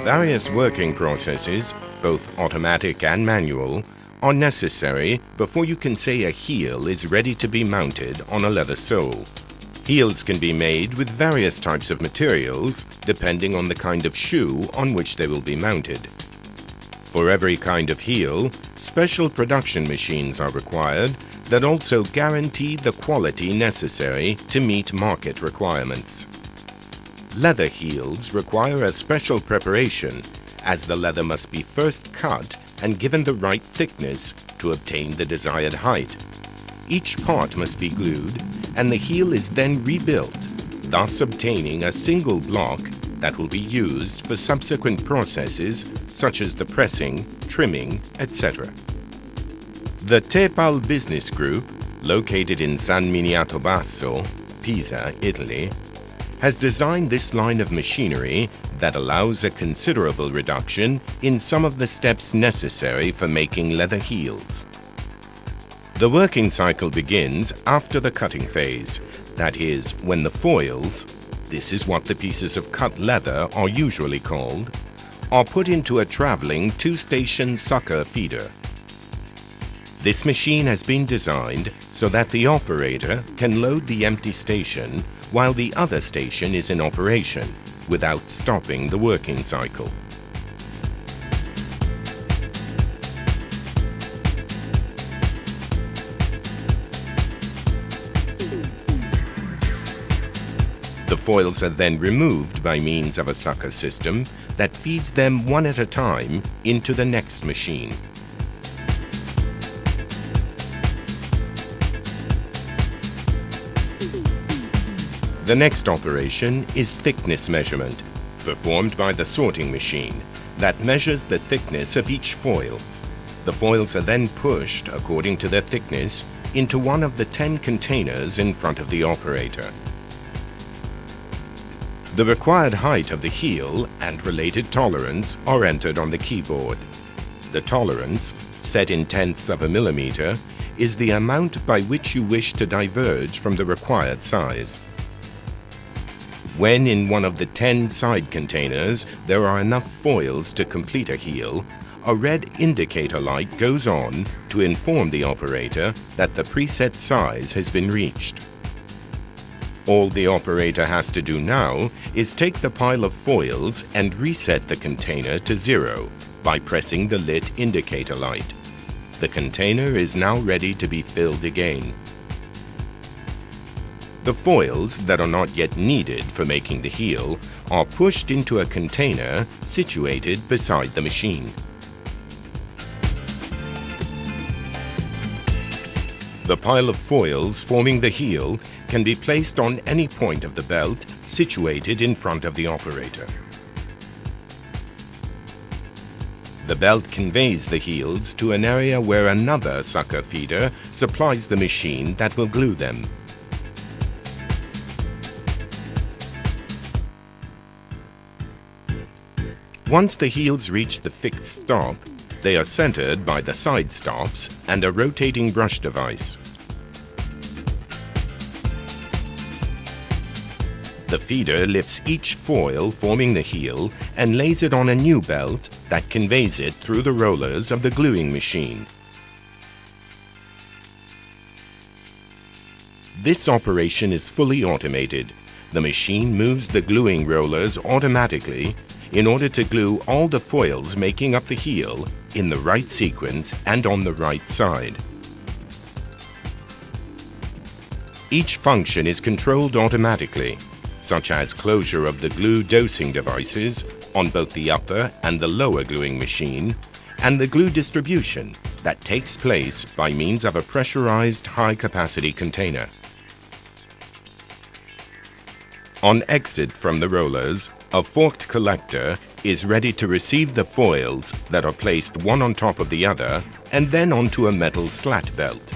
Various working processes, both automatic and manual, are necessary before you can say a heel is ready to be mounted on a leather sole. Heels can be made with various types of materials depending on the kind of shoe on which they will be mounted. For every kind of heel, special production machines are required that also guarantee the quality necessary to meet market requirements. Leather heels require a special preparation, as the leather must be first cut and given the right thickness to obtain the desired height. Each part must be glued, and the heel is then rebuilt, thus obtaining a single block that will be used for subsequent processes such as the pressing, trimming, etc. The Tepal Business Group, located in San Miniato Basso, Pisa, Italy, has designed this line of machinery that allows a considerable reduction in some of the steps necessary for making leather heels. The working cycle begins after the cutting phase, that is, when the foils, this is what the pieces of cut leather are usually called, are put into a traveling two-station sucker feeder. This machine has been designed so that the operator can load the empty station while the other station is in operation, without stopping the working cycle. The foils are then removed by means of a sucker system that feeds them one at a time into the next machine. The next operation is thickness measurement, performed by the sorting machine that measures the thickness of each foil. The foils are then pushed, according to their thickness, into one of the 10 containers in front of the operator. The required height of the heel and related tolerance are entered on the keyboard. The tolerance, set in tenths of a millimeter, is the amount by which you wish to diverge from the required size. When in one of the 10 side containers there are enough foils to complete a heel, a red indicator light goes on to inform the operator that the preset size has been reached. All the operator has to do now is take the pile of foils and reset the container to 0 by pressing the lit indicator light. The container is now ready to be filled again. The foils that are not yet needed for making the heel are pushed into a container situated beside the machine. The pile of foils forming the heel can be placed on any point of the belt situated in front of the operator. The belt conveys the heels to an area where another sucker feeder supplies the machine that will glue them. Once the heels reach the fixed stop, they are centered by the side stops and a rotating brush device. The feeder lifts each foil forming the heel and lays it on a new belt that conveys it through the rollers of the gluing machine. This operation is fully automated. The machine moves the gluing rollers automatically in order to glue all the foils making up the heel in the right sequence and on the right side. Each function is controlled automatically, such as closure of the glue dosing devices on both the upper and the lower gluing machine, and the glue distribution that takes place by means of a pressurized high-capacity container. On exit from the rollers, a forked collector is ready to receive the foils that are placed one on top of the other and then onto a metal slat belt.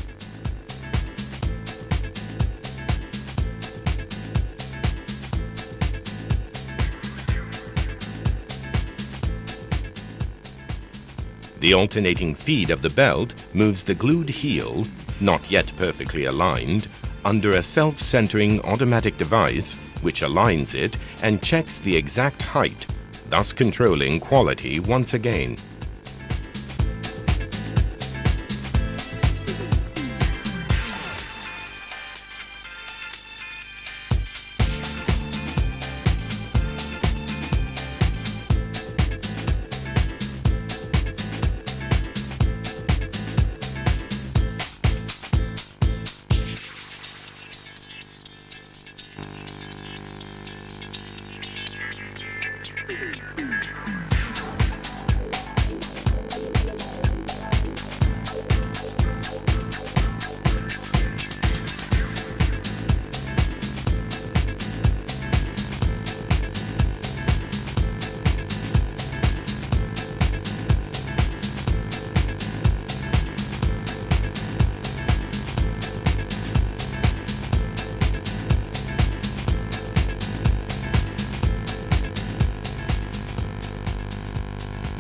The alternating feed of the belt moves the glued heel, not yet perfectly aligned, under a self-centering automatic device which aligns it and checks the exact height, thus controlling quality once again.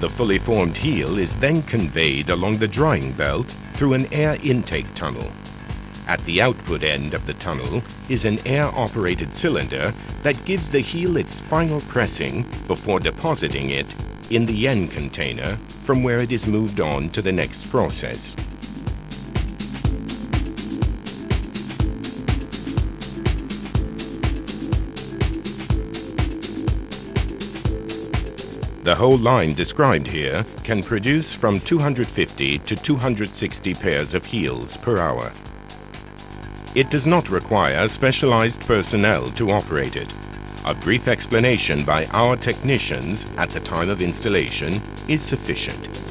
The fully formed heel is then conveyed along the drying belt through an air intake tunnel. At the output end of the tunnel is an air-operated cylinder that gives the heel its final pressing before depositing it in the end container, from where it is moved on to the next process. The whole line described here can produce from 250 to 260 pairs of heels per hour. It does not require specialized personnel to operate it. A brief explanation by our technicians at the time of installation is sufficient.